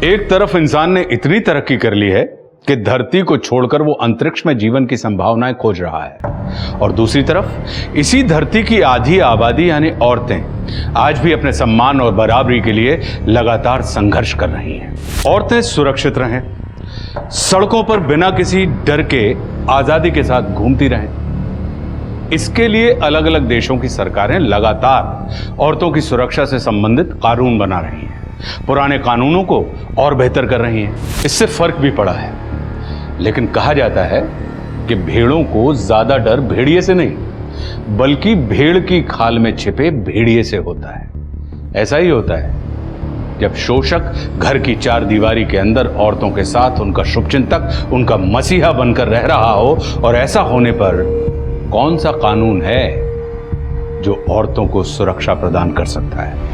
एक तरफ इंसान ने इतनी तरक्की कर ली है कि धरती को छोड़कर वो अंतरिक्ष में जीवन की संभावनाएं खोज रहा है, और दूसरी तरफ इसी धरती की आधी आबादी यानी औरतें आज भी अपने सम्मान और बराबरी के लिए लगातार संघर्ष कर रही हैं। औरतें सुरक्षित रहें, सड़कों पर बिना किसी डर के आजादी के साथ घूमती रहें। इसके लिए अलग अलग देशों की सरकारें लगातार औरतों की सुरक्षा से संबंधित कानून बना रही हैं, पुराने कानूनों को और बेहतर कर रही हैं। इससे फर्क भी पड़ा है, लेकिन कहा जाता है कि भेड़ों को ज्यादा डर भेड़िए से नहीं बल्कि भेड़ की खाल में छिपे भेड़िए से होता है। ऐसा ही होता है जब शोषक घर की चार दीवारी के अंदर औरतों के साथ उनका शुभचिंतक, उनका मसीहा बनकर रह रहा हो, और ऐसा होने पर कौन सा कानून है जो औरतों को सुरक्षा प्रदान कर सकता है?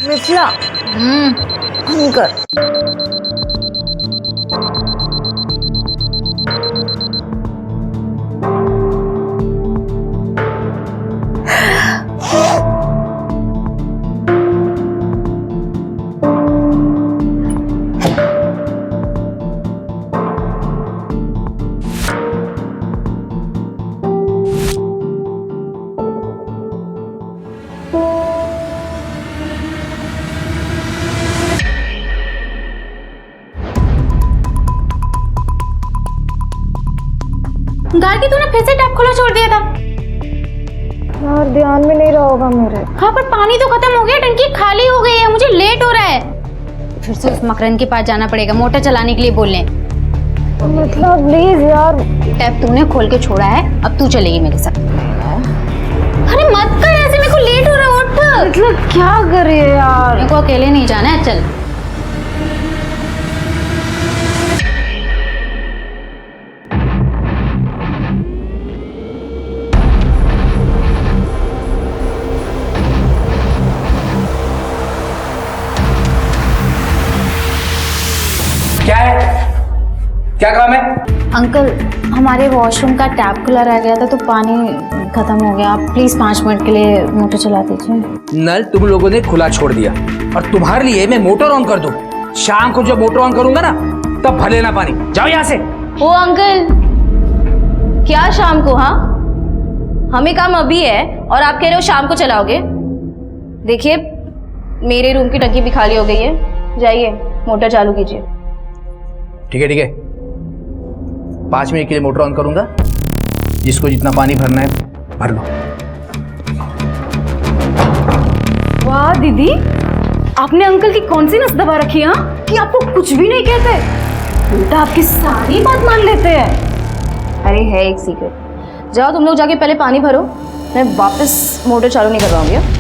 मिथिला, अंकर गाड़ी तूने फिर से टैप खुला छोड़ दिया था। यार ध्यान में नहीं रहा होगा मेरे। हाँ पर पानी तो खत्म हो गया, टंकी खाली हो गई है, मुझे लेट हो रहा है। फिर से उस मकरन के पास जाना पड़ेगा मोटर चलाने के लिए बोलने। मतलब प्लीज यार। टैप तूने खोल के छोड़ा है, अब तू चलेगी मेरे साथ। अरे मत कर ऐसे, मेरे को लेट हो रहा है, उठ। मतलब क्या कर रही है यार? मेरे को अकेले नहीं जाना है, चल। क्या है? क्या काम है? अंकल, हमारे वॉशरूम का टैप खुला रह गया था तो पानी खत्म हो गया। आप प्लीज 5 मिनट के लिए मोटर चला दीजिए। नल तुम लोगों ने खुला छोड़ दिया और तुम्हारे लिए मैं मोटर ऑन कर दूं। शाम को जब मोटर ऑन करूंगा ना तब भर लेना पानी। जाओ यहाँ से। ओ अंकल, क्या शाम को? हाँ, हमें काम अभी है और आप कह रहे हो शाम को चलाओगे। देखिए मेरे रूम की टंकी भी खाली हो गई है, जाइए मोटर चालू कीजिए। ठीक है 5 मिनट के लिए मोटर ऑन करूंगा, जिसको जितना पानी भरना है भर लो। वाह दीदी, आपने अंकल की कौन सी नस दबा रखी है कि आपको कुछ भी नहीं कहते, उल्टा आपकी सारी बात मान लेते हैं। अरे है एक सीक्रेट, जाओ तुम लोग जाके पहले पानी भरो, मैं वापस मोटर चालू नहीं करवाऊंगी।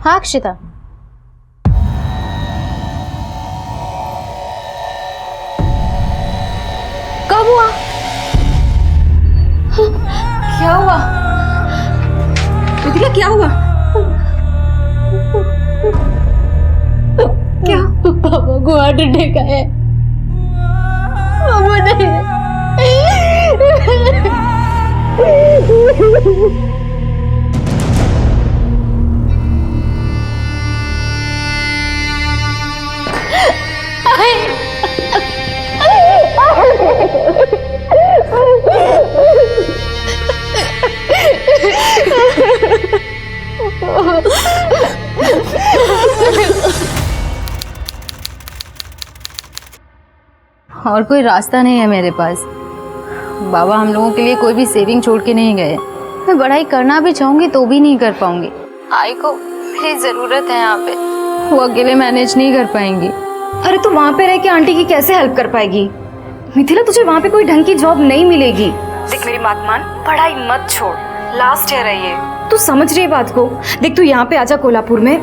हाँ अक्षिता, कब हुआ? क्या हुआ मिथिला, क्या हुआ? क्या? पापा को हार्ट अटैक आया। पापा नहीं। और कोई रास्ता नहीं है मेरे पास। बाबा हम लोगों के लिए कोई भी सेविंग छोड़ के नहीं गए। मैं पढ़ाई करना भी चाहूंगी तो भी नहीं कर पाऊंगी। आई को मेरी जरूरत है यहाँ पे, वो अकेले मैनेज नहीं कर पाएंगी। अरे तू वहाँ पे रह के आंटी की कैसे हेल्प कर पाएगी? मिथिला तुझे वहाँ पे कोई ढंग की जॉब नहीं मिलेगी। देख मेरी बात मान, पढ़ाई मत छोड़, लास्ट ईयर है ये। तू समझ रही है बात को? देख तू यहाँ पे आजा कोल्हापुर में,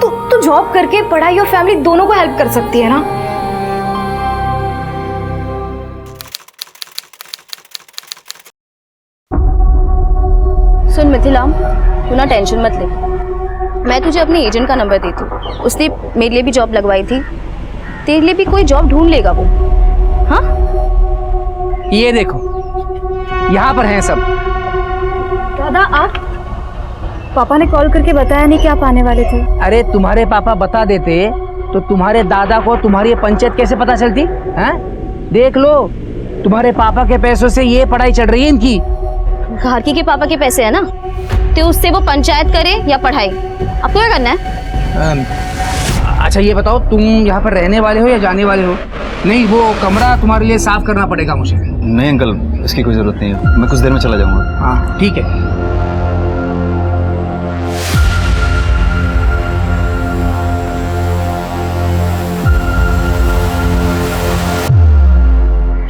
तू जॉब करके पढ़ाई और फैमिली दोनों को हेल्प कर सकती है ना। सुन मिथिला, तू ना टेंशन मत ले, मैं तुझे अपने एजेंट का नंबर देती हूँ, उसने मेरे लिए भी जॉब लगवाई थी, तेरे लिए भी कोई जॉब ढूंढ लेगा वो। हाँ ये देखो यहाँ पर हैं सब। दादा आप? पापा ने कॉल करके बताया नहीं कि आप आने वाले थे। अरे तुम्हारे पापा बता देते तो तुम्हारे दादा को तुम्हारी ये पंचायत कैसे पता चलती? हैं? देख लो, तुम्हारे पापा के पैसों से ये पढ़ाई चल रही है इनकी। घारकी के पापा के पैसे है ना, तो उससे वो पंचायत करे या पढ़ाई, आपको क्या करना है? अच्छा ये बताओ, तुम यहाँ पर रहने वाले हो या जाने वाले हो? नहीं, वो कमरा तुम्हारे लिए साफ करना पड़ेगा मुझे। नहीं अंकल, इसकी कोई ज़रूरत नहीं है, मैं कुछ देर में चला जाऊँगा। हाँ ठीक है।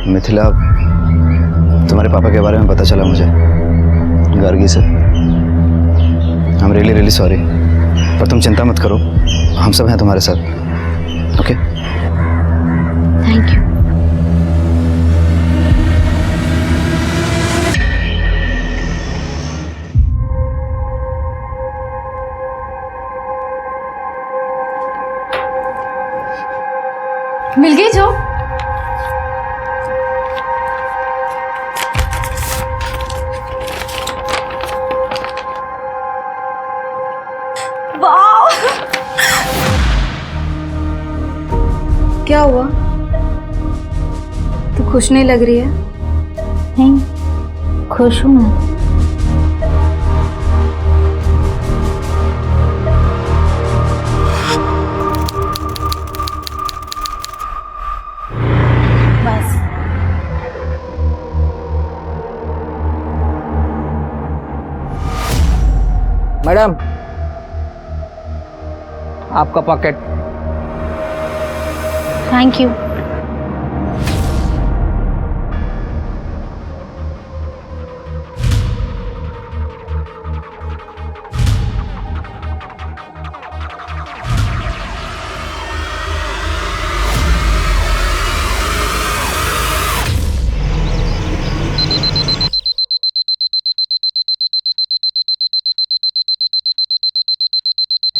मिथिला, तुम्हारे पापा के बारे में पता चला मुझे गार्गी से। I am really really sorry, पर तुम चिंता मत करो, हम सब हैं तुम्हारे साथ। Okay thank you. मिल गई जॉब? क्या हुआ? तू खुश नहीं लग रही है? नहीं, खुश हूँ मैं। बस मैडम, आपका pocket. Thank you.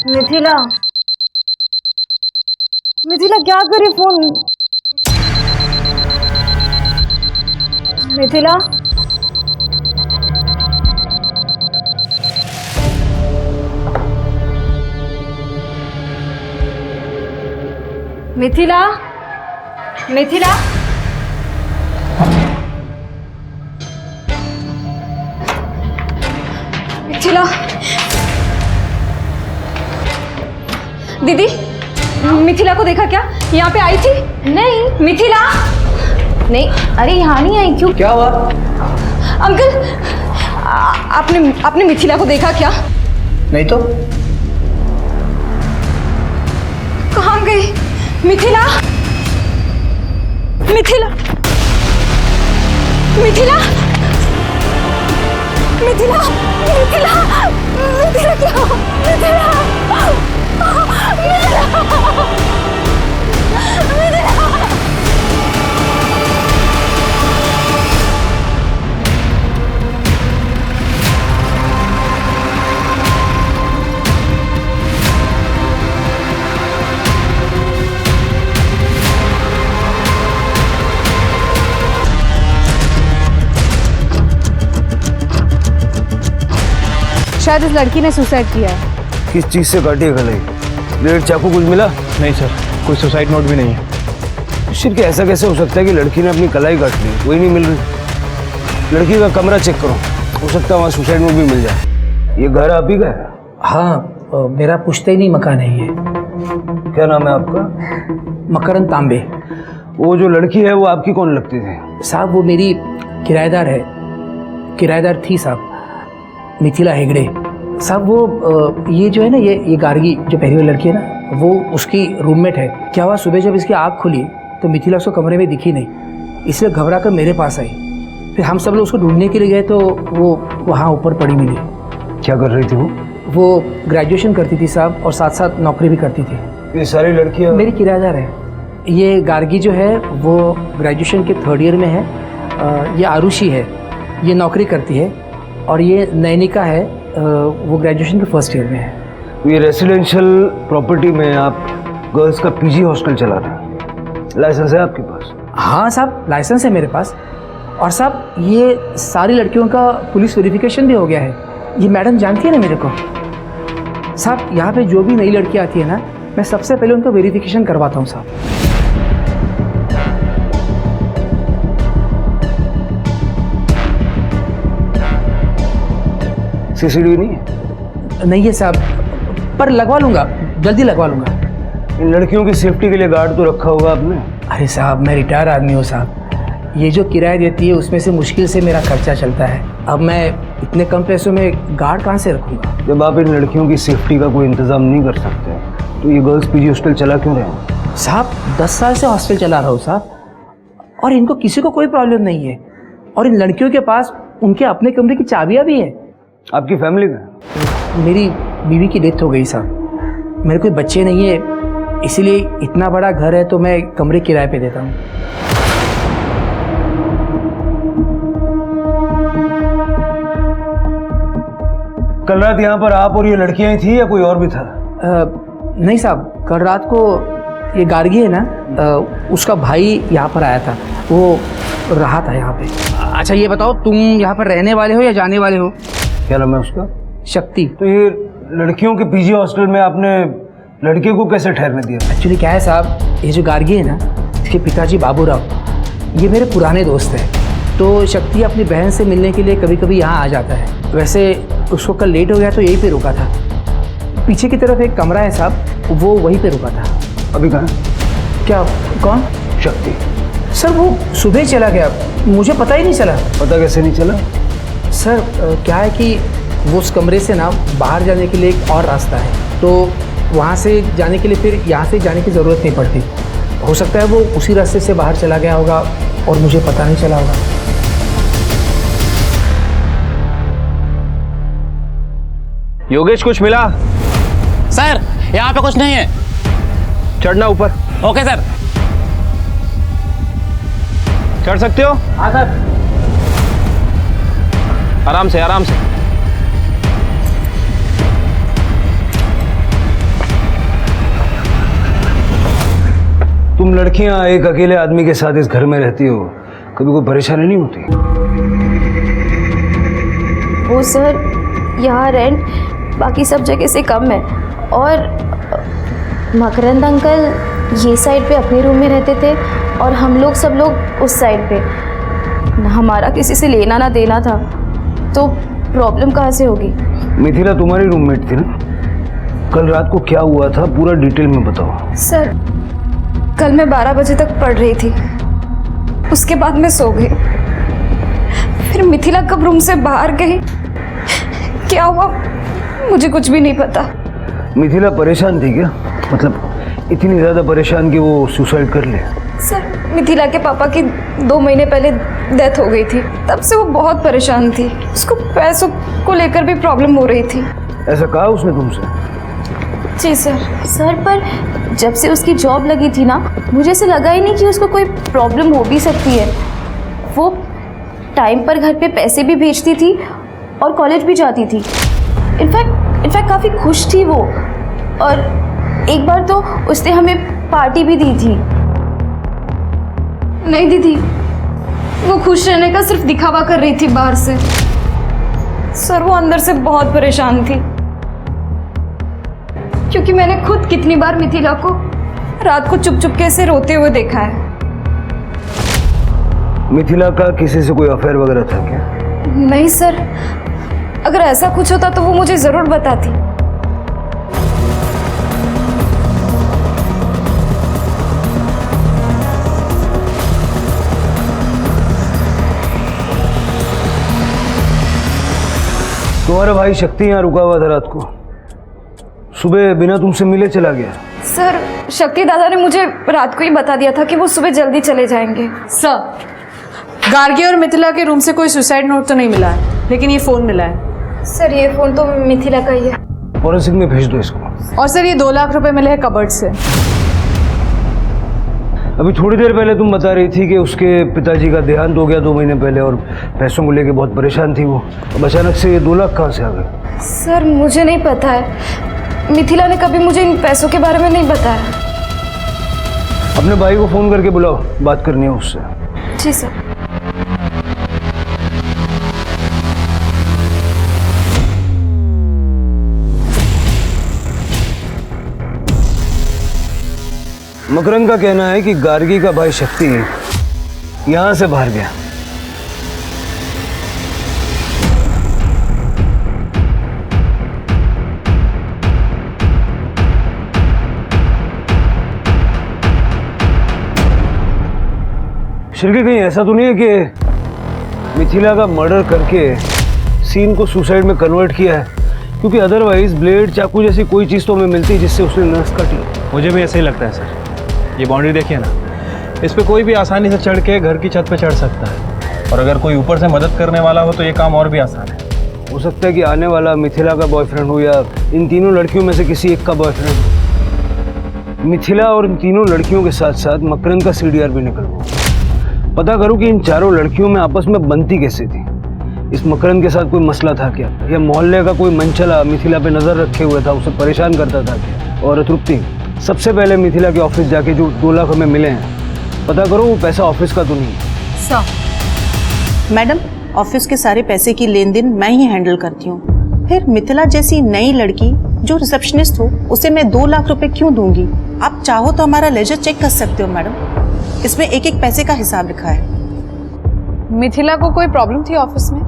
Mithila, Mithila क्या करे फोन? मिथिला, मिथिला, मिथिला, मिथिला। दीदी, मिथिला को देखा क्या? यहाँ पे आई थी? नहीं। मिथिला? नहीं, अरे यहाँ नहीं आई। क्यों? क्या हुआ? अंकल, आपने मिथिला को देखा क्या? नहीं तो। कहाँ गई मिथिला? मिथिला, मिथिला, मिथिला, मिथिला, मिथिला क्या? मिथिला, शायद इस लड़की ने सुसाइड किया है। किस चीज से काटी है गलाई? ब्लेड, चाकू कुछ मिला? नहीं सर, कोई सुसाइड नोट भी नहीं है। शिट, ऐसा कैसे हो सकता है कि लड़की ने अपनी कलाई काट ली, कोई नहीं मिल रही? लड़की का कमरा चेक करो, हो सकता है वहाँ सुसाइड नोट भी मिल जाए। ये घर आप ही का है? हाँ, मेरा पुश्तैनी मकान है ये। क्या नाम है आपका? मकरंद तांबे। वो जो लड़की है वो आपकी कौन लगती थी? साहब वो मेरी किराएदार है, किराएदार थी साहब, मिथिला हेगड़े। साहब वो ये जो है ना, ये गार्गी जो पहली वाली लड़की है ना, वो उसकी रूममेट है। क्या हुआ, सुबह जब इसकी आँख खुली तो मिथिला उसको कमरे में दिखी नहीं, इसलिए घबरा कर मेरे पास आई। फिर हम सब लोग उसको ढूंढने के लिए गए तो वो वहाँ ऊपर पड़ी मिली। क्या कर रही थी वो? वो ग्रेजुएशन करती थी साहब, और साथ साथ नौकरी भी करती थी। ये सारी लड़कियाँ मेरी किराएदार है। ये गार्गी जो है वो ग्रेजुएशन के 3rd ईयर में है। ये आरुषि है, ये नौकरी करती है। और ये नैनिका है, वो ग्रेजुएशन के 1st ईयर में है। तो ये रेसिडेंशियल प्रॉपर्टी में आप गर्ल्स का पीजी हॉस्टल चला रहे हैं, लाइसेंस है आपके पास? हाँ साहब, लाइसेंस है मेरे पास। और साहब ये सारी लड़कियों का पुलिस वेरिफिकेशन भी हो गया है। ये मैडम जानती है ना मेरे को। साहब यहाँ पे जो भी नई लड़की आती है ना, मैं सबसे पहले उनका वेरिफिकेशन करवाता हूँ साहब। सीसीटीवी नहीं है? नहीं है साहब, पर लगवा लूँगा, जल्दी लगवा लूँगा। इन लड़कियों की सेफ्टी के लिए गार्ड तो रखा होगा आपने? अरे साहब मैं रिटायर आदमी हूँ साहब, ये जो किराया देती है उसमें से मुश्किल से मेरा खर्चा चलता है। अब मैं इतने कम पैसों में गार्ड कहाँ से रखूँगा? जब आप इन लड़कियों की सेफ्टी का कोई इंतजाम नहीं कर सकते तो ये गर्ल्स पीजी हॉस्टल चला क्यों रहे हैं? साहब 10 साल से हॉस्टल चला रहा हूँ साहब, और इनको किसी को कोई प्रॉब्लम नहीं है। और इन लड़कियों के पास उनके अपने कमरे की चाबियाँ भी हैं। आपकी फैमिली का? मेरी बीवी की डेथ हो गई साहब, मेरे कोई बच्चे नहीं है, इसीलिए इतना बड़ा घर है तो मैं कमरे किराए पे देता हूँ। कल रात यहाँ पर आप और ये लड़कियां ही थी या कोई और भी था? नहीं साहब, कल रात को ये गार्गी है ना, उसका भाई यहाँ पर आया था, वो रहा था यहाँ पे। अच्छा ये बताओ, तुम यहाँ पर रहने वाले हो या जाने वाले हो? क्या नाम है उसका? शक्ति। तो ये लड़कियों के पीजी हॉस्टल में आपने लड़के को कैसे ठहरने दिया? एक्चुअली क्या है साहब, ये जो गार्गी है ना, इसके पिताजी बाबूराव, ये मेरे पुराने दोस्त हैं। तो शक्ति अपनी बहन से मिलने के लिए कभी कभी यहाँ आ जाता है। वैसे उसको कल लेट हो गया तो यहीं पे रुका था। पीछे की तरफ एक कमरा है साहब, वो वहीं पे रुका था। अभी कहाँ? क्या? कौन? शक्ति। सर वो सुबह चला गया, मुझे पता ही नहीं चला। पता कैसे नहीं चला? सर क्या है कि वो उस कमरे से ना बाहर जाने के लिए एक और रास्ता है, तो वहाँ से जाने के लिए फिर यहाँ से जाने की ज़रूरत नहीं पड़ती। हो सकता है वो उसी रास्ते से बाहर चला गया होगा और मुझे पता नहीं चला होगा। योगेश कुछ मिला? सर यहाँ पे कुछ नहीं है। चढ़ना ऊपर। Okay sir. चढ़ सकते हो? हाँ सर। आराम से आराम से। तुम लड़कियां एक अकेले आदमी के साथ इस घर में रहती हो, कभी कोई परेशानी नहीं होती? वो सर यहाँ रेंट बाकी सब जगह से कम है, और मकरंद अंकल ये साइड पे अपने रूम में रहते थे और हम लोग सब लोग उस साइड पे। ना हमारा किसी से लेना ना देना था, तो प्रॉब्लम कहाँ से होगी? मिथिला तुम्हारी रूममेट थी ना? कल रात को क्या हुआ था पूरा डिटेल में बताओ। सर कल मैं 12 बजे तक पढ़ रही थी, उसके बाद मैं सो गई। फिर मिथिला कब रूम से बाहर गई, क्या हुआ मुझे कुछ भी नहीं पता। मिथिला परेशान थी क्या? मतलब इतनी ज़्यादा परेशान कि वो सुसाइड कर ले? सर मिथिला के पापा की 2 महीने पहले डेथ हो गई थी, तब से वो बहुत परेशान थी। उसको पैसों को लेकर भी प्रॉब्लम हो रही थी। ऐसा कहा उसने तुमसे? जी सर। सर पर जब से उसकी जॉब लगी थी ना, मुझे ऐसा लगा ही नहीं कि उसको कोई प्रॉब्लम हो भी सकती है। वो टाइम पर घर पे पैसे भी भेजती थी और कॉलेज भी जाती थी। इनफैक्ट काफ़ी खुश थी वो, और एक बार तो उसने हमें पार्टी भी दी थी। नहीं दीदी, वो खुश रहने का सिर्फ दिखावा कर रही थी बाहर से। सर वो अंदर से बहुत परेशान थी, क्योंकि मैंने खुद कितनी बार मिथिला को रात को चुप चुपके से रोते हुए देखा है। मिथिला का किसी से कोई अफेयर वगैरह था क्या? नहीं सर, अगर ऐसा कुछ होता तो वो मुझे जरूर बताती। तुम्हारा भाई शक्ति यहाँ रुका हुआ था रात को, सुबह बिना तुमसे मिले चला गया। सर शक्ति दादा ने मुझे रात को ही बता दिया था कि वो सुबह जल्दी चले जाएंगे। सर गार्गी और मिथिला के रूम से कोई सुसाइड नोट तो नहीं मिला है, लेकिन ये फ़ोन मिला है। सर ये फ़ोन तो मिथिला का ही है। फॉरेंसिक में भेज दो इसको। और सर ये 2 लाख रुपए मिले हैं कबर्ड से। अभी थोड़ी देर पहले तुम बता रही थी कि उसके पिताजी का देहांत हो गया 2 महीने पहले और पैसों को लेके बहुत परेशान थी वो। अब अचानक से ये 2 लाख कहाँ से आ गए? सर मुझे नहीं पता है, मिथिला ने कभी मुझे इन पैसों के बारे में नहीं बताया। अपने भाई को फोन करके बुलाओ, बात करनी है उससे। जी सर। मकरंद का कहना है कि गार्गी का भाई शक्ति यहां से बाहर गया। श्रीकी, कहीं ऐसा तो नहीं है कि मिथिला का मर्डर करके सीन को सुसाइड में कन्वर्ट किया है? क्योंकि अदरवाइज ब्लेड, चाकू जैसी कोई चीज़ तो हमें मिलती जिससे उसने नस काटी। मुझे भी ऐसे ही लगता है सर। ये बाउंड्री देखिए ना, इस पे कोई भी आसानी से चढ़ के घर की छत पे चढ़ सकता है, और अगर कोई ऊपर से मदद करने वाला हो तो ये काम और भी आसान है। हो सकता है कि आने वाला मिथिला का बॉयफ्रेंड हो या इन तीनों लड़कियों में से किसी एक का बॉयफ्रेंड हो। मिथिला और इन तीनों लड़कियों के साथ साथ मकरंद का सीडीआर भी निकलवाओ। पता करो कि इन चारों लड़कियों में आपस में बनती कैसे थी। इस मकरंद के साथ कोई मसला था क्या, या मोहल्ले का कोई मंचला मिथिला पे नजर रखे हुए था, उसे परेशान करता था क्या? और तृप्ति, सबसे पहले मिथिला के ऑफिस जाके जो 2 लाख हमें मिले हैं, पता करो वो पैसा ऑफिस का तो नहीं है। सर, मैडम, ऑफिस के सारे पैसे की लेन देन मैं ही हैंडल करती हूँ। फिर मिथिला जैसी नई लड़की जो रिसेप्शनिस्ट हो, उसे मैं 2 लाख रुपए क्यों दूंगी? आप चाहो तो हमारा लेजर चेक कर सकते हो मैडम, इसमें एक एक पैसे का हिसाब लिखा है। मिथिला को कोई प्रॉब्लम थी ऑफिस में?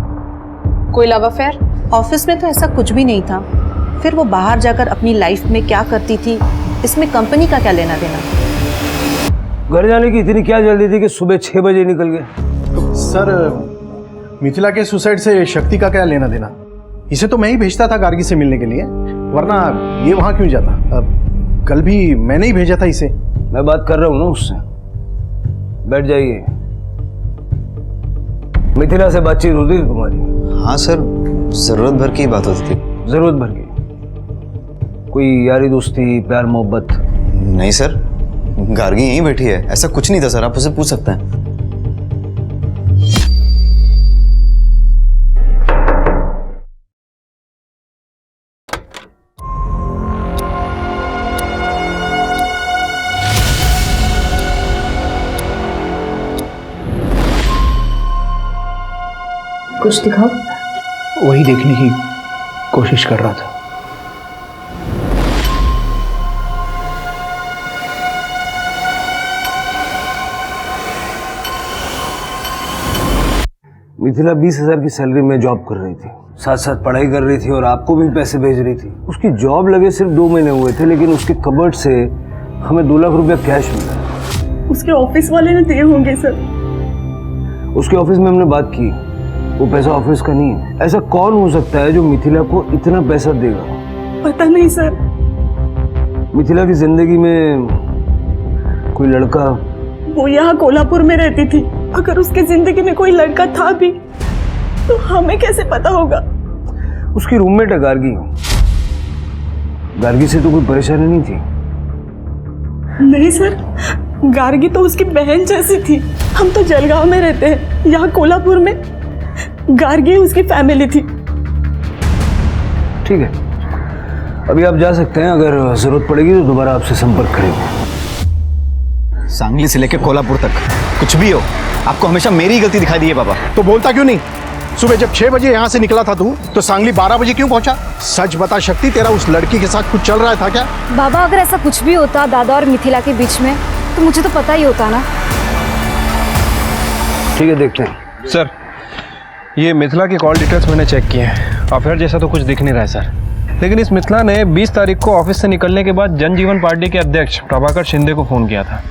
कोई लव अफेयर? ऑफिस में तो ऐसा कुछ भी नहीं था। फिर वो बाहर जाकर अपनी लाइफ में क्या करती थी, इसमें कंपनी का क्या लेना देना? घर जाने की इतनी क्या जल्दी थी कि सुबह 6 बजे निकल गए? तो सर, मिथिला के सुसाइड से शक्ति का क्या लेना देना? इसे तो मैं ही भेजता था गार्गी से मिलने के लिए, वरना ये वहां क्यों जाता? कल भी मैंने ही भेजा था इसे। मैं बात कर रहा हूँ ना उससे। बैठ जाइए। मिथिला से बातचीत होती थी तुम्हारी? हाँ सर, ज़रूरत भर की बात होती थी। जरूरत भर की? कोई यारी दोस्ती, प्यार मोहब्बत? नहीं सर, गार्गी यहीं बैठी है, ऐसा कुछ नहीं था सर, आप उसे पूछ सकते हैं। कुछ दिखाओ। वही देखने की कोशिश कर रहा था। मिथिला 20,000 की सैलरी में जॉब कर रही थी, साथ साथ पढ़ाई कर रही थी और आपको भी पैसे भेज रही थी। उसकी जॉब लगे सिर्फ 2 महीने हुए थे, लेकिन उसके कबर्ड से हमें 2 लाख रुपया कैश मिला। उसके ऑफिस वाले ने दिए होंगे सर। उसके ऑफिस में हमने बात की, वो पैसा ऑफिस का नहीं है। ऐसा कौन हो सकता है जो मिथिला को इतना पैसा देगा? पता नहीं सर। मिथिला की जिंदगी में कोई लड़का? वो यहाँ कोल्हापुर में रहती थी। अगर उसकी जिंदगी में कोई लड़का था भी तो हमें कैसे पता होगा? उसकी रूममेट है गार्गी। गार्गी से तो कोई परेशानी नहीं थी? नहीं सर, गार्गी तो उसकी बहन जैसी थी। हम तो जलगांव में रहते हैं, यहाँ कोल्हापुर में गार्गी उसकी फैमिली थी। ठीक है, अभी आप जा सकते हैं। अगर जरूरत पड़ेगी तो दोबारा आपसे संपर्क करेंगे। सांगली से लेकर कोल्हापुर तक कुछ भी हो, आपको हमेशा मेरी ही गलती दिखाई दी है पापा। तो बोलता क्यों नहीं? सुबह जब 6 बजे यहाँ से निकला था तू, तो सांगली 12 बजे क्यों पहुंचा? सच बता शक्ति, तेरा उस लड़की के साथ कुछ चल रहा था क्या? बाबा, अगर ऐसा कुछ भी होता दादा और मिथिला के बीच में, तो मुझे तो पता ही होता ना। ठीक है, देखते हैं। सर, ये मिथिला के कॉल डिटेल्स मैंने चेक किए हैं। अफेयर जैसा तो कुछ दिख नहीं रहा है सर, लेकिन इस मिथिला ने 20 तारीख को ऑफिस से निकलने के बाद जनजीवन पार्टी के अध्यक्ष प्रभाकर शिंदे को फ़ोन किया था।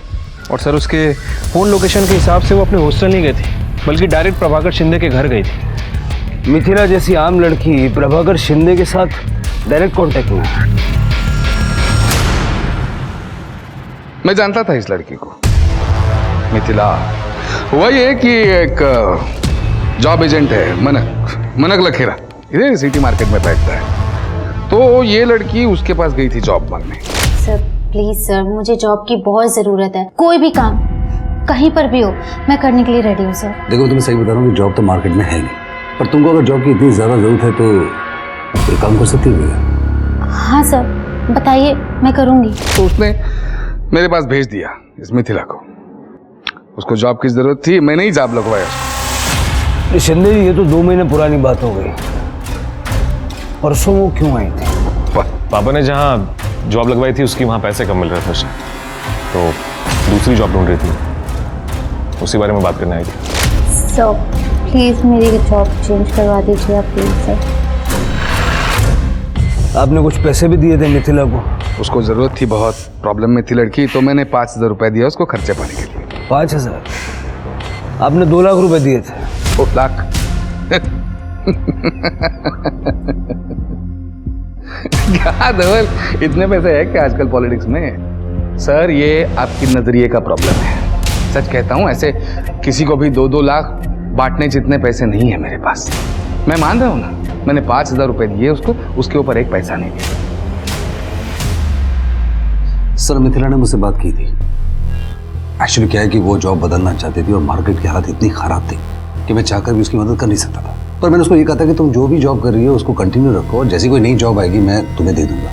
और सर, उसके फ़ोन लोकेशन के हिसाब से वो अपने हॉस्टल नहीं गई थी, बल्कि डायरेक्ट प्रभाकर शिंदे के घर गई थी। मिथिला जैसी आम लड़की प्रभाकर शिंदे के साथ डायरेक्ट कांटेक्ट में? मैं जानता था इस लड़की को, मिथिला। वही है कि एक जॉब एजेंट है, मनक लखेरा, इधर सिटी मार्केट में बैठता है। तो ये लड़की उसके पास गई थी जॉब मांगने। सर प्लीज सर, मुझे जॉब की बहुत ज़रूरत है। कोई भी काम कहीं पर भी हो, मैं करने के लिए रेडी हूँ सर। देखो, तुम्हें सही बता रहा हूँ कि जॉब तो मार्केट में है नहीं, पर तुमको अगर जॉब की इतनी ज़्यादा ज़रूरत है तो फिर काम कर सकती हो। हाँ सर, बताइए, मैं करूँगी। तो उसने मेरे पास भेज दिया इस मिथिला को। उसको जॉब की जरूरत थी, मैंने ही जॉब लगवाया उसको। शिंदे जी, ये तो 2 महीने पुरानी बात हो गई। परसों वो क्यों आई थी? पापा ने जहाँ जॉब लगवाई थी उसकी वहाँ पैसे कम मिल रहे थे उसे, तो दूसरी जॉब ढूंढ रही थी, उसी बारे में बात करने आई थी। सर प्लीज़ मेरी जॉब चेंज करवा दीजिए आप प्लीज़ सर। आपने कुछ पैसे भी दिए थे मिथिला को? उसको जरूरत थी, बहुत प्रॉब्लम में थी लड़की, तो मैंने 5,000 रुपए दिया उसको खर्चे पाने के लिए। 5,000? आपने 2 लाख रुपए दिए थे। 2 लाख? क्या धवल, इतने पैसे है क्या आजकल पॉलिटिक्स में? सर ये आपकी नजरिए का प्रॉब्लम है। सच कहता हूं, ऐसे किसी को भी 2-2 लाख बांटने जितने पैसे नहीं है मेरे पास। मैं मान रहा हूं ना, मैंने 5,000 रुपए दिए उसको, उसके ऊपर 1 पैसा नहीं दिया। सर मिथिला ने मुझसे बात की थी। एक्चुअली क्या है कि वो जॉब बदलना चाहती थी और मार्केट की हालत इतनी खराब थी कि मैं चाहकर भी उसकी मदद कर नहीं सकता था। पर मैंने उसको ये कहा था कि तुम जो भी जॉब कर रही हो उसको कंटिन्यू रखो और जैसी कोई नई जॉब आएगी मैं तुम्हें दे दूंगा।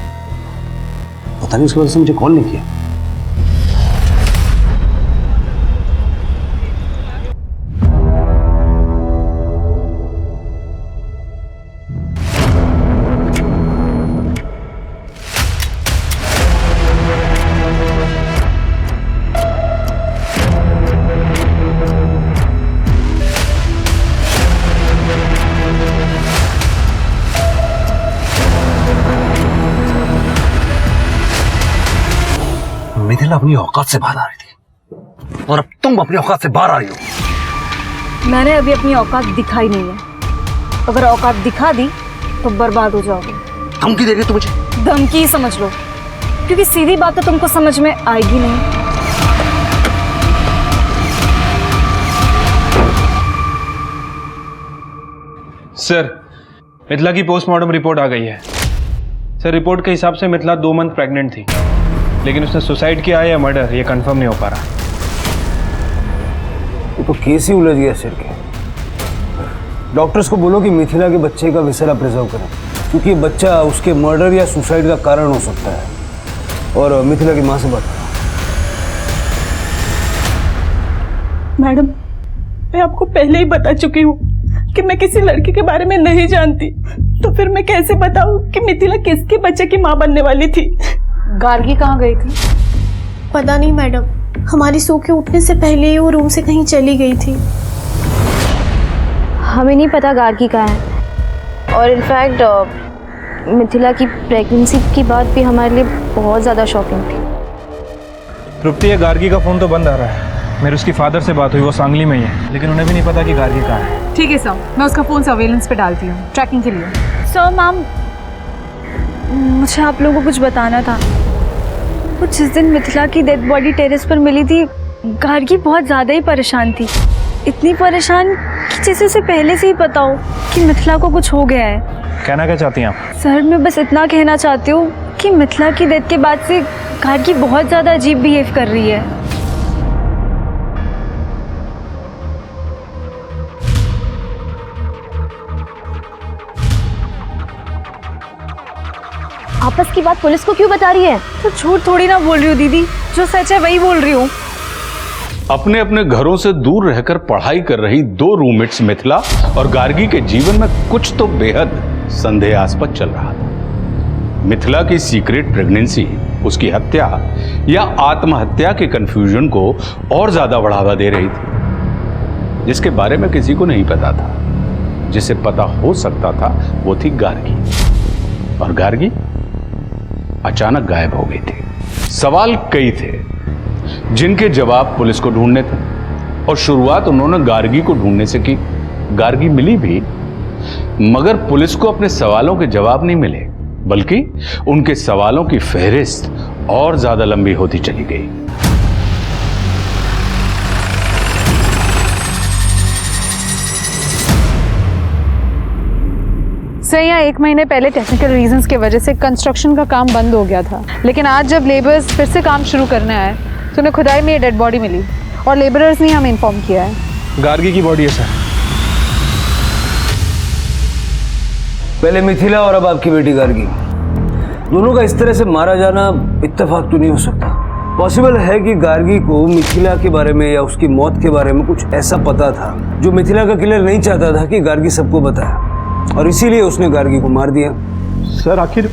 पता नहीं उसकी वजह से मुझे कॉल नहीं किया। मिथिला अपनी औकात से बाहर आ रही थी और अब तुम अपनी औकात से बाहर आ रही हो। मैंने अभी अपनी औकात दिखाई नहीं है। अगर औकात दिखा दी तो बर्बाद हो जाओगे। धमकी दे रही है तू मुझे? धमकी ही समझ लो, क्योंकि सीधी बात तो तुमको समझ में आएगी नहीं। सर मिथिला की पोस्टमार्टम रिपोर्ट आ गई है। सर रिपोर्ट के हिसाब से मिथिला 2 मंथ प्रेग्नेंट थी, लेकिन उसने सुसाइड किया है या मर्डर ये कंफर्म नहीं हो पा रहा। ये तो केस ही उलझ गया सिर के। डॉक्टर्स को बोलो कि मिथिला के बच्चे का विसरा प्रिजर्व करें, क्योंकि ये बच्चा उसके मर्डर या सुसाइड का कारण हो सकता है। और मिथिला की माँ से बात करो। मैडम, मैं आपको पहले ही बता चुकी हूँ कि मैं किसी लड़की के बारे में नहीं जानती, तो फिर मैं कैसे बताऊँ कि मिथिला किसके बच्चे की माँ बनने वाली थी? गार्गी कहाँ गई थी? पता नहीं मैडम, हमारी सो के उठने से पहले ही वो रूम से कहीं चली गई थी। हमें नहीं पता गार्गी कहाँ है, और इनफैक्ट मिथिला की प्रेगनेंसी की बात भी हमारे लिए बहुत ज़्यादा शॉकिंग थी। तृप्ति, ये गार्गी का फ़ोन तो बंद आ रहा है। मेरी उसकी फादर से बात हुई, वो सांगली में ही है, लेकिन उन्हें भी नहीं पता कि गार्गी कहाँ है। ठीक है सर, मैं उसका फ़ोन सर्वेलेंस पे डालती हूँ ट्रैकिंग के लिए। सर मैम, मुझे आप लोगों को कुछ बताना था। वो जिस दिन मिथिला की डेड बॉडी टेरेस पर मिली थी, गार्गी बहुत ज़्यादा ही परेशान थी। इतनी परेशान कि जैसे उसे पहले से ही पता हो कि मिथिला को कुछ हो गया है। कहना क्या चाहती हैं आप? सर मैं बस इतना कहना चाहती हूँ कि मिथिला की डेथ के बाद से गार्गी बहुत ज़्यादा अजीब बिहेव कर रही है। आपस की बात पुलिस को क्यों बता रही है? तो झूठ थोड़ी ना बोल रही हूँ दीदी, जो सच है वही बोल रही हूँ। अपने अपने घरों से दूर रहकर पढ़ाई कर रही 2 रूममेट्स मिथिला और गार्गी के जीवन में कुछ तो बेहद संदेहास्पद चल रहा था। मिथिला की सीक्रेट प्रेगनेंसी उसकी हत्या या आत्महत्या के कंफ्यूजन को और ज्यादा बढ़ावा दे रही थी, जिसके बारे में किसी को नहीं पता था। जिसे पता हो सकता था वो थी गार्गी, और गार्गी अचानक गायब हो गई थी। सवाल कई थे जिनके जवाब पुलिस को ढूंढने थे, और शुरुआत उन्होंने गार्गी को ढूंढने से की। गार्गी मिली भी, मगर पुलिस को अपने सवालों के जवाब नहीं मिले, बल्कि उनके सवालों की फहरिस्त और ज्यादा लंबी होती चली गई। सर यहाँ 1 महीने पहले टेक्निकल रीजंस की वजह से कंस्ट्रक्शन का काम बंद हो गया था, लेकिन आज जब लेबर्स फिर से काम शुरू करने आए तो उन्हें खुदाई में ये डेड बॉडी मिली और लेबरर्स ने हमें इन्फॉर्म किया है। गार्गी की बॉडी है सर। पहले मिथिला और अब आपकी बेटी गार्गी। दोनों का इस तरह से मारा जाना इत्तेफाक तो नहीं हो सकता। पॉसिबल है कि गार्गी को मिथिला के बारे में या उसकी मौत के बारे में कुछ ऐसा पता था जो मिथिला का किलर नहीं चाहता था कि गार्गी सबको बताए, और इसीलिए उसने गार्गी को मार दिया। सर आखिर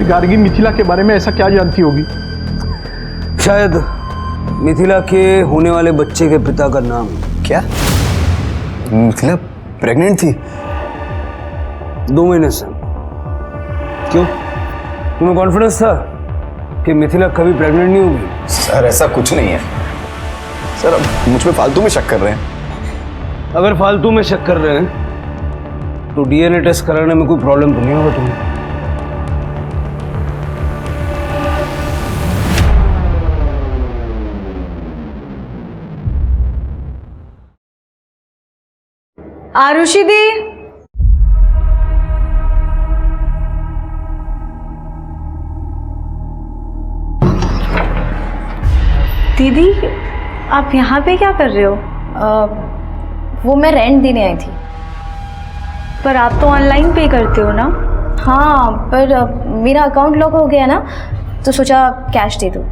गार्गी मिथिला के बारे में ऐसा क्या जानती होगी? शायद मिथिला के होने वाले बच्चे के पिता का नाम। क्या मिथिला प्रेग्नेंट थी? 2 महीने से। क्यों, तुम्हें कॉन्फिडेंस था कि मिथिला कभी प्रेग्नेंट नहीं होगी? सर ऐसा कुछ नहीं है सर, अब मुझ पे फालतू में शक कर रहे हैं। अगर फालतू में शक कर रहे हैं तो डीएनए टेस्ट कराने में कोई प्रॉब्लम तो नहीं होगा तुम्हें? आरुषि दी, दीदी आप यहाँ पे क्या कर रहे हो? वो मैं रेंट देने आई थी। पर आप तो ऑनलाइन पे करते हो ना? हाँ, पर मेरा अकाउंट लॉक हो गया ना, तो सोचा कैश दे दूँ।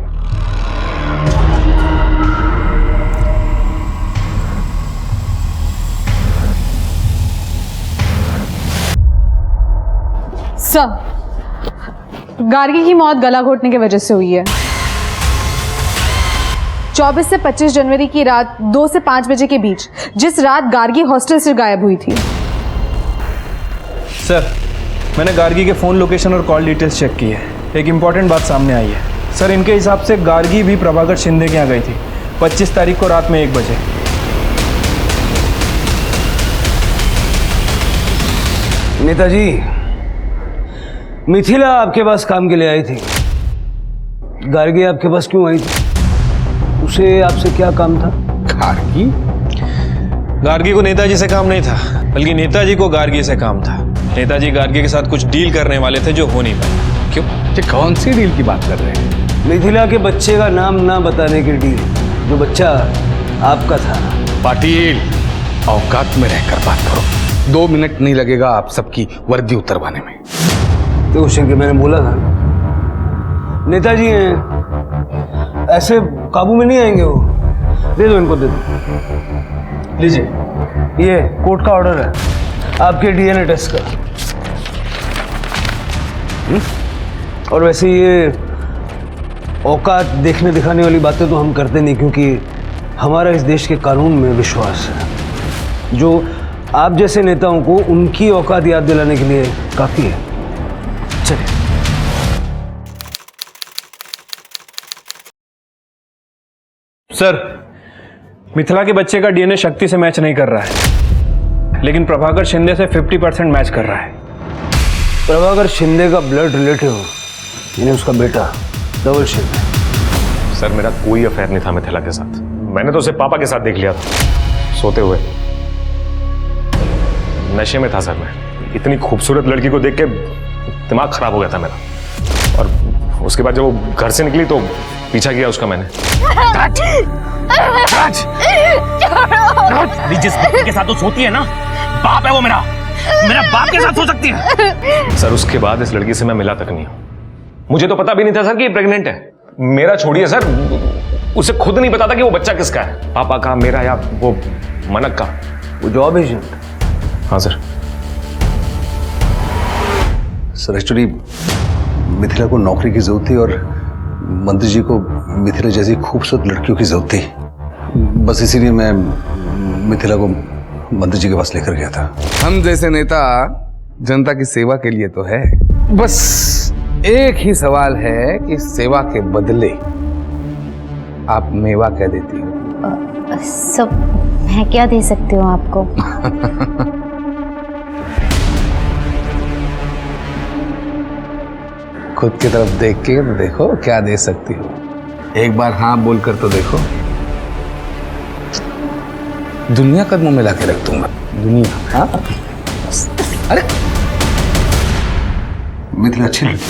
सर, गार्गी की मौत गला घोटने की वजह से हुई है। 24 से 25 जनवरी की रात 2 से 5 बजे के बीच, जिस रात गार्गी हॉस्टल से गायब हुई थी। सर मैंने गार्गी के फ़ोन लोकेशन और कॉल डिटेल्स चेक की है। एक इम्पॉर्टेंट बात सामने आई है सर। इनके हिसाब से गार्गी भी प्रभाकर शिंदे के यहाँ गई थी 25 तारीख को रात में 1 बजे। नेताजी, मिथिला आपके पास काम के लिए आई थी। गार्गी आपके पास क्यों आई थी? उसे आपसे क्या काम था? गार्गी को नेताजी से काम नहीं था, बल्कि नेताजी को गार्गी से काम था। नेताजी गार्गी के साथ कुछ डील करने वाले थे जो हो नहीं पाई। क्यों? ये कौन सी डील की बात कर रहे हैं? मिथिला के बच्चे का नाम ना बताने की डील, जो बच्चा आपका था। पाटिल, औकात में रहकर बात करो। 2 मिनट नहीं लगेगा आप सबकी वर्दी उतरवाने में। तो शंकर, मैंने बोला था नेताजी हैं, ऐसे काबू में नहीं आएंगे वो। दे दो इनको, दे दो। लीजिए, ये कोर्ट का ऑर्डर है आपके डीएनए टेस्ट का। और वैसे ये औकात देखने दिखाने वाली बातें तो हम करते नहीं, क्योंकि हमारा इस देश के कानून में विश्वास है, जो आप जैसे नेताओं को उनकी औकात याद दिलाने के लिए काफी है। चलिए। सर, मिथिला के बच्चे का डीएनए शक्ति से मैच नहीं कर रहा है, लेकिन प्रभाकर शिंदे से 50% मैच कर रहा है। प्रभाकर शिंदे का ब्लड रिलेटिव, यानी उसका बेटा धवल शिंदे। सर, मेरा कोई अफेयर नहीं था मिथिला के साथ। मैंने तो उसे पापा के साथ देख लिया था, सोते हुए। नशे में था सर मैं। इतनी खूबसूरत लड़की को देख के दिमाग खराब हो गया था मेरा। और उसके बाद जब वो घर से निकली तो पीछा किया उसका मैंने। जिस बच्चे के साथ तो सोती है ना, बाप है वो मेरा बाप के साथ सो सकती है। सर, उसके बाद इस लड़की से मैं मिला तक नहीं हूं। मुझे तो पता भी नहीं था सर कि ये प्रेग्नेंट है। मेरा छोड़िए सर, उसे खुद नहीं पता था कि वो बच्चा किसका है, पापा का, मेरा या वो मनक का। वो जॉब एजेंट? हाँ सर। सर एक्चुअली मिथिला को नौकरी की जरूरत थी और मंत्री जी को मिथिला जैसी खूबसूरत लड़कियों की जरूरत थी। बस इसीलिए मैं मिथिला को मंत्री जी के पास लेकर गया था। हम जैसे नेता जनता की सेवा के लिए तो है, बस एक ही सवाल है कि सेवा के बदले आप मेवा क्या देती हो? सब मैं क्या दे सकती हूँ आपको? खुद की तरफ देख के तो देखो क्या दे सकती हो। एक बार हाँ बोलकर तो देखो। दुनिया कदमों में लाके रख दूंगा। दुनिया। हाँ, अरे मिथिला अच्छी लड़की,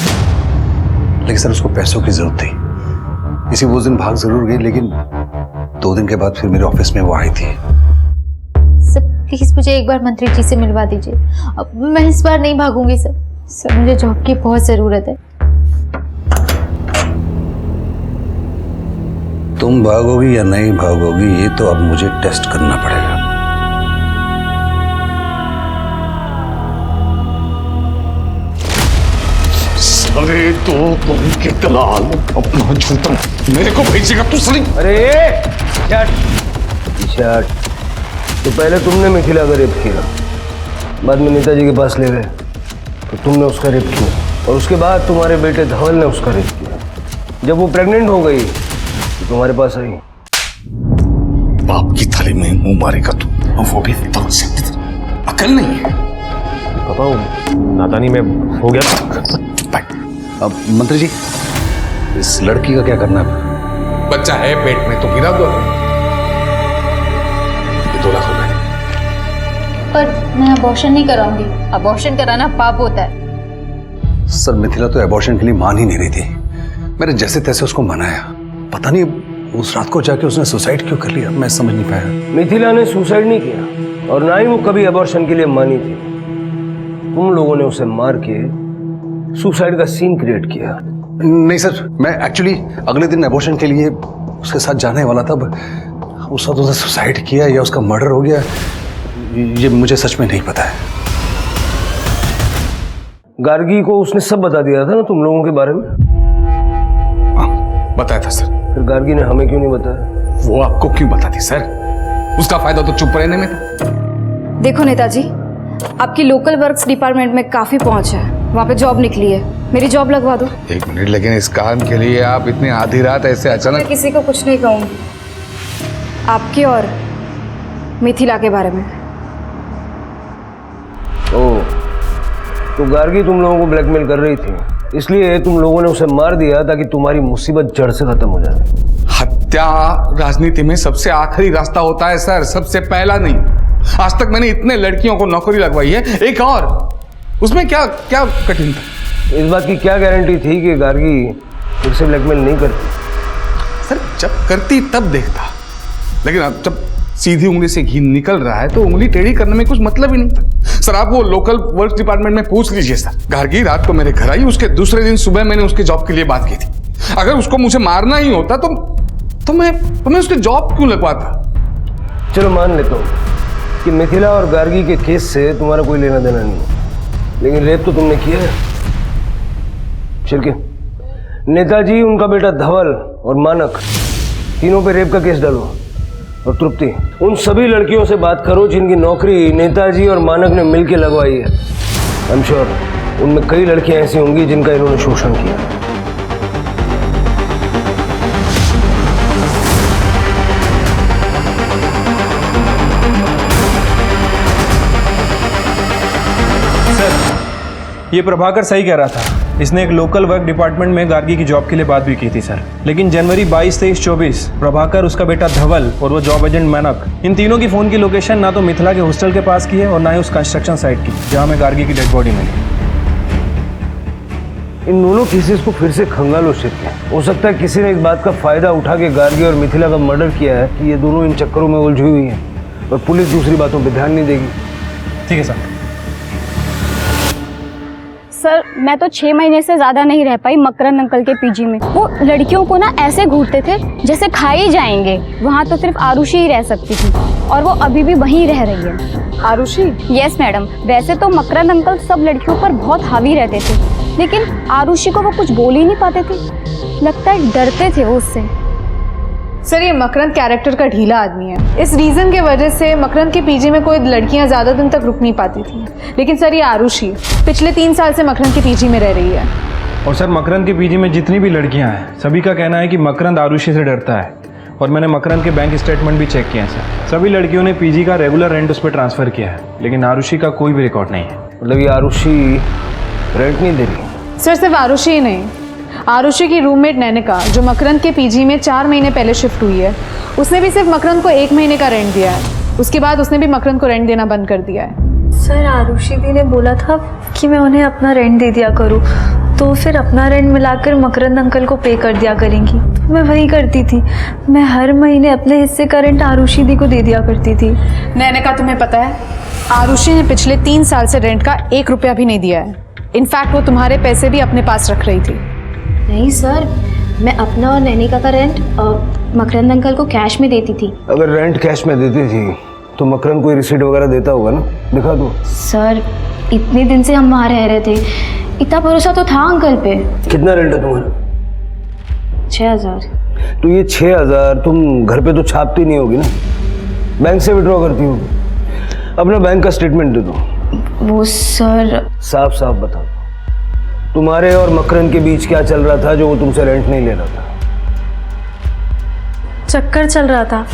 लेकिन सर उसको पैसों की जरूरत थी। इसी वो दिन भाग जरूर गई, लेकिन 2 दिन के बाद फिर मेरे ऑफिस में वो आई थी। सर प्लीज मुझे एक बार मंत्री जी से मिलवा दीजिए। अब मैं इस बार नहीं भागूंगी सर। सर मुझे जॉब की बहुत ज़रूरत है। तुम भागोगी या नहीं भागोगी ये तो अब मुझे टेस्ट करना पड़ेगा। अरे तो तुम के दलाल अपना झूठा मेरे को भेजेगा तू सली। अरे शट तो पहले तुमने मिथिला का रेप किया, बाद में नेताजी के पास ले गए तो तुमने उसका रेप किया, और उसके बाद तुम्हारे बेटे धवल ने उसका रेप किया। जब वो प्रेग्नेंट हो गई तो तुम्हारे पास आई। बाप की थाली में मुंह मारेगा तू, और वो भी अकल नहीं है। पापा वो नादानी में हो गया। अब मंत्री जी इस लड़की का क्या करना है? बच्चा है पेट में तो गिरा दो। ये 2 लाख रुपए। पर मैं अबॉर्शन नहीं कराऊंगी, अबॉर्शन कराना पाप होता है। सर मिथिला तो अबॉर्शन के लिए मान ही नहीं रही थी। मैंने जैसे तैसे उसको मनाया, पता नहीं उस रात को जाके उसने सुसाइड क्यों कर लिया, मैं समझ नहीं पाया। मिथिला ने सुसाइड नहीं किया और ना ही वो कभी अबॉर्शन के लिए मानी थी। तुम लोगों ने उसे मार के सुसाइड का सीन क्रिएट किया। नहीं सर, मैं एक्चुअली अगले दिन अबॉर्शन के लिए उसके साथ जाने वाला था। उस वक्त उसने सुसाइड किया या उसका मर्डर हो गया ये मुझे सच में नहीं पता है। गार्गी को उसने सब बता दिया था ना तुम लोगों के बारे में? हाँ बताया था सर। फिर गार्गी ने हमें क्यों नहीं बताया? वो आपको क्यों बताती सर, उसका फायदा तो चुप रहने में था। देखो नेताजी, आपकी लोकल वर्क्स डिपार्टमेंट में काफी पहुंच है, वहाँ पे जॉब निकली है, मेरी जॉब लगवा दो। 1 मिनट, लेकिन इस काम के लिए आप इतनी आधी रात ऐसे अचानक? मैं किसी को कुछ नहीं कहूंगी, आपके और मिथिला के बारे में। ओह, तो गार्गी तुम लोगों को ब्लैकमेल कर रही थी, इसलिए तुम लोगों ने उसे मार दिया ताकि तुम्हारी मुसीबत जड़ से खत्म हो जाए। हत्या राजनीति में सबसे आखिरी रास्ता होता है सर, सबसे पहला नहीं। आज तक मैंने इतने लड़कियों को नौकरी लगवाई है, एक और, उसमें क्या क्या कठिन था? इस बात की क्या गारंटी थी कि गार्गी फिर से ब्लैकमेल नहीं करती? सर जब करती तब देखता, लेकिन अब जब सीधी उंगली से घी निकल रहा है तो उंगली टेढ़ी करने में कुछ मतलब ही नहीं था। सर आप वो लोकल वर्क डिपार्टमेंट में पूछ लीजिए सर। गार्गी रात को मेरे घर आई, उसके दूसरे दिन सुबह मैंने उसके जॉब के लिए बात की थी। अगर उसको मुझे मारना ही होता तो मैं उसकी जॉब क्यों लगवाता? चलो मान लेता हूँ कि मिथिला और गार्गी के केस से तुम्हारा कोई लेना देना नहीं है, लेकिन रेप तो तुमने किया है। शिल्के, नेताजी, उनका बेटा धवल और मानक, तीनों पे रेप का केस डालो। और तृप्ति, उन सभी लड़कियों से बात करो जिनकी नौकरी नेताजी और मानक ने मिलकर लगवाई है। आई एम श्योर उनमें कई लड़कियां ऐसी होंगी जिनका इन्होंने शोषण किया। ये प्रभाकर सही कह रहा था, इसने एक लोकल वर्क डिपार्टमेंट में गार्गी की जॉब के लिए बात भी की थी सर। लेकिन जनवरी 22, 23, 24 प्रभाकर, उसका बेटा धवल और वो जॉब एजेंट मानक, इन तीनों की फ़ोन की लोकेशन ना तो मिथिला के हॉस्टल के पास की है और ना ही उस कंस्ट्रक्शन साइट की जहाँ में गार्गी की डेड बॉडी मिली। इन दोनों केसेस को फिर से खंगालो शिरके। हो सकता है किसी ने इस बात का फायदा उठा के गार्गी और मिथिला का मर्डर किया है कि ये दोनों इन चक्करों में उलझी हुई हैं और पुलिस दूसरी बातों पर ध्यान नहीं देगी। ठीक है सर। सर मैं तो 6 महीने से ज़्यादा नहीं रह पाई मकरंद अंकल के पीजी में। वो लड़कियों को ना ऐसे घूरते थे जैसे खा ही जाएंगे। वहाँ तो सिर्फ आरुषि ही रह सकती थी और वो अभी भी वहीं रह रही है। आरुषि? Yes madam. वैसे तो मकरंद अंकल सब लड़कियों पर बहुत हावी रहते थे, लेकिन आरुषि को वो कुछ बोल ही नहीं पाते थे। लगता है डरते थे वो उससे। सर ये मकरंद कैरेक्टर का ढीला आदमी है, इस रीज़न के वजह से मकरंद के पीजी में कोई लड़कियां ज़्यादा दिन तक रुक नहीं पाती थी। लेकिन सर ये आरुषि पिछले 3 साल से मकरंद के पीजी में रह रही है। और सर मकरंद के पीजी में जितनी भी लड़कियां हैं सभी का कहना है कि मकरंद आरुषि से डरता है। और मैंने मकरंद के बैंक स्टेटमेंट भी चेक किया है सर, सभी लड़कियों ने पीजी का रेगुलर रेंट उस पर ट्रांसफ़र किया है, लेकिन आरुषि का कोई भी रिकॉर्ड नहीं है। मतलब ये आरुषि रेंट नहीं दे रही? सर सिर्फ आरुषि ही नहीं, आरुषि की रूममेट नैनिका जो मकरंद के पीजी में 4 महीने पहले शिफ्ट हुई है, उसने भी सिर्फ मकरंद को 1 महीने का रेंट दिया है। उसके बाद उसने भी मकरंद को रेंट देना बंद कर दिया है। सर आरुषि दी ने बोला था कि मैं उन्हें अपना रेंट दे दिया करूँ, तो फिर अपना रेंट मिलाकर मकरंद अंकल को पे कर दिया करेंगी। तो मैं वही करती थी, मैं हर महीने अपने हिस्से का रेंट आरुषि दी को दे दिया करती थी। नैनिका तुम्हें पता है आरुषि ने पिछले 3 साल से रेंट का 1 रुपया भी नहीं दिया है। इनफैक्ट वो तुम्हारे पैसे भी अपने पास रख रही थी। नहीं सर, मैं अपना और नैनिका का रेंट मकरंद अंकल को कैश में देती थी। अगर रेंट कैश में देती थी तो मकरंद कोई रिसीट वगैरह देता होगा ना, दिखा दो। सर इतने दिन से हम वहाँ रह रहे थे, इतना भरोसा तो था अंकल पे। कितना रेंट है तुम्हारा? 6000। तो ये 6000 तुम घर पे तो छापती नहीं होगी ना, बैंक से विड्रॉ करती होगी। अपना बैंक का स्टेटमेंट दे दो। वो सर साफ साफ बताओ, तुम्हारे और मकरंद के बीच क्या चल रहा था जो वो तुमसे रेंट नहीं ले रहा था? चक्कर चल रहा था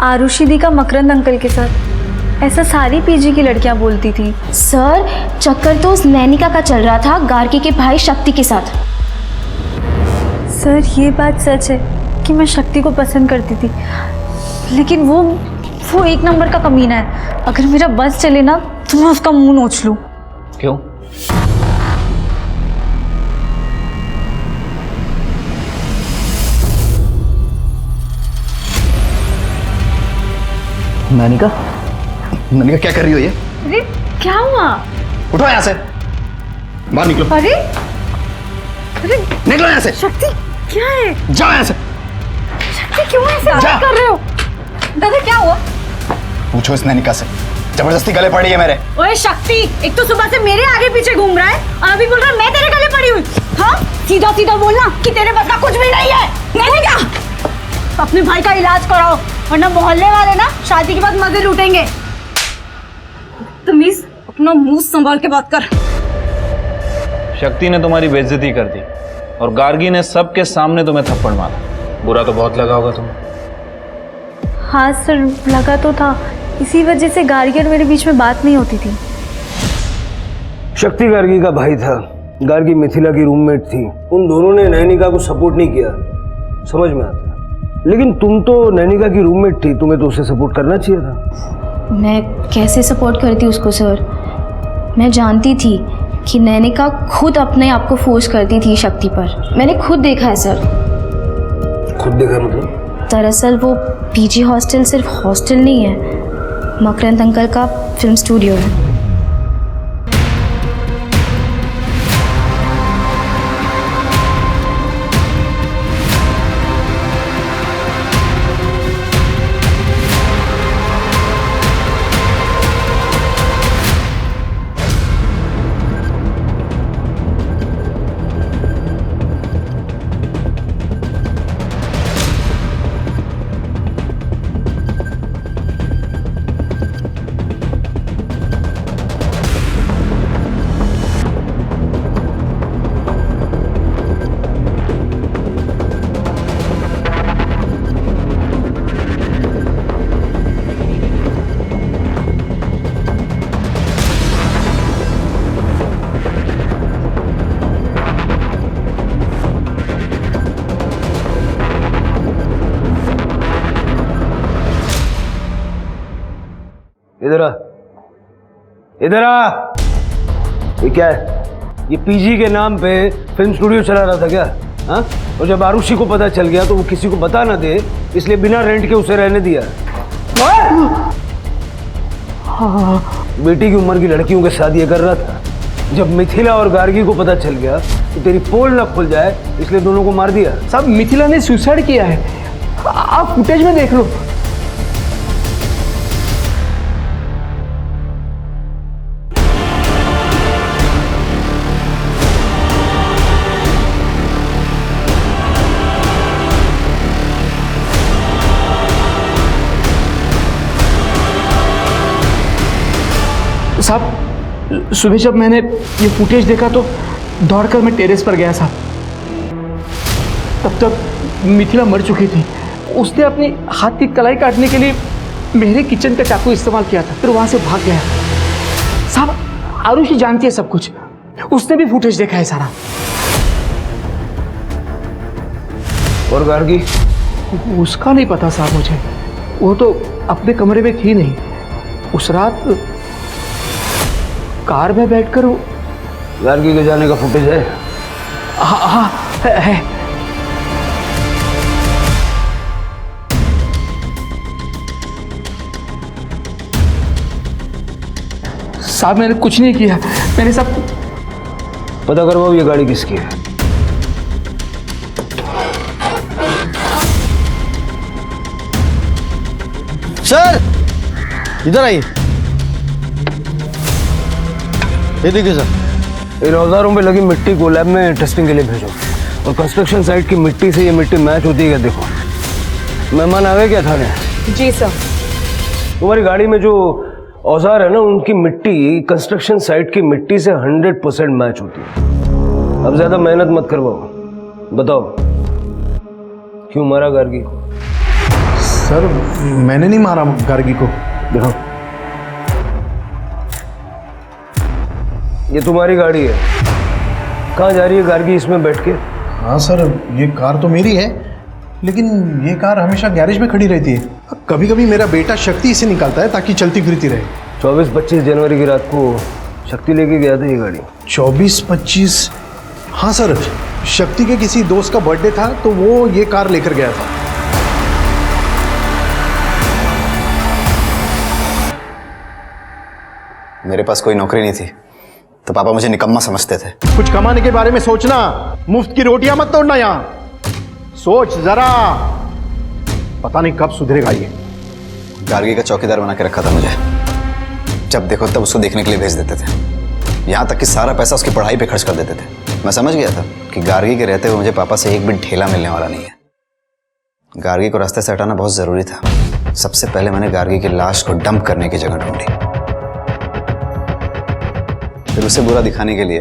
आरुषि दी का मकरंद अंकल के साथ। ऐसा सारी पीजी की लड़कियां बोलती थी। सर चक्कर तो उस नैनिका का चल रहा था गार्गी के भाई शक्ति के साथ। सर ये बात सच है कि मैं शक्ति को पसंद करती थी, लेकिन वो एक नंबर का कमीना है। अगर मेरा बस चले ना तो मैं उसका मुंह नोच लूं। क्यों? नानिका, नानिका क्या कर रही हो ये? अरे क्या हुआ? उठो यहाँ से, बाहर निकलो। अरे अरे निकलो यहाँ से। शक्ति क्या है? जाओ यहाँ से। शक्ति क्यों ऐसे बात कर रहे हो? दादा क्या हुआ? पूछो इस नानिका से, जबरदस्ती गले पड़ी है मेरे। ओए शक्ति, एक तो सुबह से मेरे आगे पीछे घूम रहा है और अभी बोल रहा है मैं तेरे गले पड़ी हुई। हाँ सीधा सीधा बोलना कि तेरे बस का कुछ भी नहीं है। नहीं क्या? अपने भाई का इलाज कराओ वरना मोहल्ले वाले ना शादी के बाद मजे लूटेंगे। तमीज अपना मुंह संभाल के बात कर। शक्ति ने तुम्हारी बेइज्जती कर दी और गार्गी ने सबके सामने तुम्हें थप्पड़ मारा। बुरा तो बहुत लगा होगा तुम्हें। हाँ सर लगा तो था, इसी वजह से गार्गी और मेरे बीच में बात नहीं होती थी। शक्ति गार्गी का भाई था, गार्गी मिथिला की रूममेट थी। उन दोनों ने नैनिका को सपोर्ट नहीं किया, समझ में आता। लेकिन तुम तो नैनिका की रूममेट थी, तुम्हें तो उसे सपोर्ट करना चाहिए था। मैं कैसे सपोर्ट करती उसको सर? मैं जानती थी कि नैनिका खुद अपने आप को फोर्स करती थी शक्ति पर। मैंने खुद देखा है सर। खुद देखा मतलब? दरअसल वो पीजी हॉस्टल सिर्फ हॉस्टल नहीं है, मकरंद अंकल का फिल्म स्टूडियो है। इधर आ, इधर आ। ये क्या है? ये पीजी के नाम पे फिल्म स्टूडियो चला रहा था क्या? हाँ? और जब आरुषि को पता चल गया तो वो किसी को बता ना दे, इसलिए बिना रेंट के उसे रहने दिया। बेटी की उम्र की लड़कियों के साथ ये कर रहा था। जब मिथिला और गार्गी को पता चल गया तो तेरी पोल ना खुल जाए, इसलिए दोनों को मार दिया। साहब मिथिला ने सुसाइड किया है, आप फुटेज में देख लो। साहब सुबह जब मैंने ये फुटेज देखा तो दौड़कर मैं टेरेस पर गया साहब। तब तक मिथिला मर चुकी थी। उसने अपनी हाथ की कलाई काटने के लिए मेरे किचन का चाकू इस्तेमाल किया था, फिर वहां से भाग गया। साहब आरुषि जानती है सब कुछ, उसने भी फुटेज देखा है सारा। और गार्गी? उसका नहीं पता साहब मुझे, वो तो अपने कमरे में थी नहीं। उस रात कार में बैठकर वो गार्गी के जाने का फुटेज है? हाँ है। साहब मैंने कुछ नहीं किया, मैंने सब पता करवाओ ये गाड़ी किसकी है। सर इधर आइए। ये देखिए सर, इन औजारों में लगी मिट्टी को लैब में टेस्टिंग के लिए भेजो, और कंस्ट्रक्शन साइट की मिट्टी से ये मिट्टी मैच होती है क्या देखो। मेहमान आ गए क्या थाने? जी सर। तुम्हारी गाड़ी में जो औजार है ना, उनकी मिट्टी कंस्ट्रक्शन साइट की मिट्टी से 100% मैच होती है। अब ज्यादा मेहनत मत करवाओ, बताओ क्यों मारा गार्गी को? सर मैंने नहीं मारा गार्गी को। देखो ये तुम्हारी गाड़ी है, कहाँ जा रही है गार्गी इसमें बैठ के? हाँ सर, ये कार तो मेरी है, लेकिन ये कार हमेशा गैरेज में खड़ी रहती है। कभी कभी मेरा बेटा शक्ति इसे निकालता है ताकि चलती फिरती रहे। 24-25 जनवरी की रात को शक्ति लेके गया था ये गाड़ी। 24-25? हाँ सर, शक्ति के किसी दोस्त का बर्थडे था तो वो ये कार लेकर गया था। मेरे पास कोई नौकरी नहीं थी तो पापा मुझे निकम्मा समझते थे। कुछ कमाने के बारे में सोचना, मुफ्त की रोटियां मत तोड़ना। यहाँ सोच जरा, पता नहीं कब सुधरेगा ये। गार्गी का चौकीदार बना के रखा था मुझे, जब देखो तब उसको देखने के लिए भेज देते थे। यहाँ तक कि सारा पैसा उसकी पढ़ाई पे खर्च कर देते थे। मैं समझ गया था कि गार्गी के रहते हुए मुझे पापा से एक भी ढेला मिलने वाला नहीं है। गार्गी को रास्ते से हटाना बहुत जरूरी था। सबसे पहले मैंने गार्गी की लाश को डंप करने की जगह ढूंढी, फिर उसे बुरा दिखाने के लिए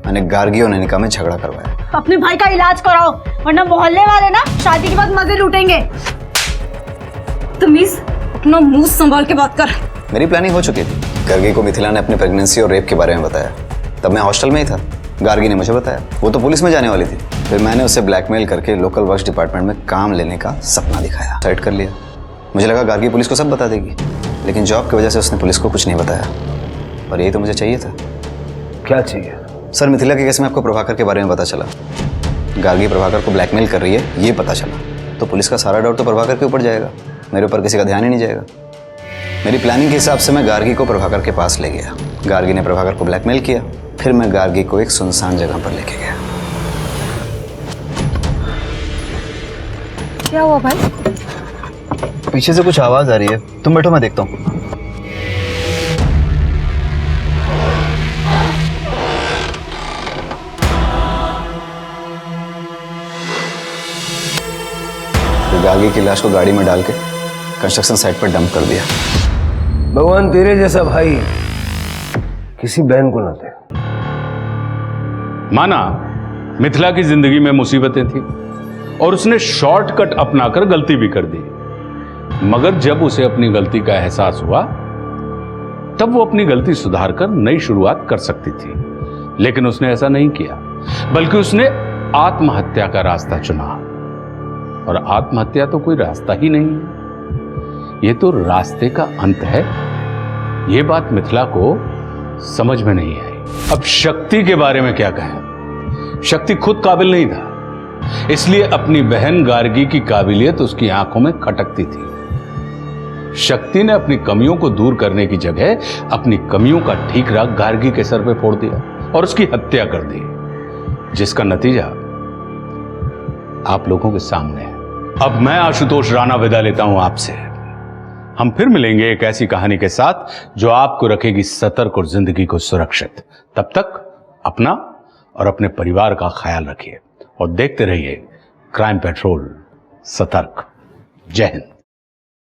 मैंने गार्गी और नैनिका में झगड़ा करवाया। अपने भाई का इलाज कराओ, वरना मोहल्ले वाले ना शादी के बाद मजे लूटेंगे। तमीज, अपना मुंह संभाल के बात कर। मेरी प्लानिंग हो चुकी थी। गार्गी को मिथिला ने अपनी प्रेगनेंसी और रेप के बारे में बताया। तब मैं हॉस्टल में ही था, गार्गी ने मुझे बताया। वो तो पुलिस में जाने वाली थी। फिर मैंने उसे ब्लैकमेल करके लोकल वर्क्स डिपार्टमेंट में काम लेने का सपना दिखाया, साइड कर लिया। मुझे लगा गार्गी पुलिस को सब बता देगी, लेकिन जॉब की वजह से उसने पुलिस को कुछ नहीं बताया। और यही तो मुझे चाहिए था। क्या चाहिए? सर, मिथिला के केस में आपको प्रभाकर के बारे में पता चला। गार्गी प्रभाकर को ब्लैकमेल कर रही है, ये पता चला तो पुलिस का सारा डाउट तो प्रभाकर के ऊपर जाएगा, मेरे ऊपर किसी का ध्यान ही नहीं जाएगा। मेरी प्लानिंग के हिसाब से मैं गार्गी को प्रभाकर के पास ले गया। गार्गी ने प्रभाकर को ब्लैकमेल किया, फिर मैं गार्गी को एक सुनसान जगह पर लेके गया। क्या हुआ भाई? पीछे से कुछ आवाज आ रही है, तुम बैठो मैं देखता हूँ। गार्गी की लाश को गाड़ी में डाल के कंस्ट्रक्शन साइट पर डंप कर दिया। भगवान तेरे जैसा भाई किसी बहन को ना दे। माना मिथिला की जिंदगी में मुसीबतें थी और उसने शॉर्टकट अपनाकर गलती भी कर दी, मगर जब उसे अपनी गलती का एहसास हुआ तब वो अपनी गलती सुधारकर नई शुरुआत कर सकती थी। लेकिन उसने ऐसा नहीं किया, बल्कि उसने आत्महत्या का रास्ता चुना। और आत्महत्या तो कोई रास्ता ही नहीं है, ये तो रास्ते का अंत है। ये बात मिथिला को समझ में नहीं आई। अब शक्ति के बारे में क्या कहें? शक्ति खुद काबिल नहीं था, इसलिए अपनी बहन गार्गी की काबिलियत उसकी आंखों में खटकती थी। शक्ति ने अपनी कमियों को दूर करने की जगह अपनी कमियों का ठीकरा गार्गी के सर पे फोड़ दिया और उसकी हत्या कर दी, जिसका नतीजा आप लोगों के सामने है। अब मैं आशुतोष राणा विदा लेता हूं आपसे। हम फिर मिलेंगे एक ऐसी कहानी के साथ जो आपको रखेगी सतर्क और जिंदगी को सुरक्षित। तब तक अपना और अपने परिवार का ख्याल रखिए और देखते रहिए क्राइम पेट्रोल सतर्क। जय हिंद।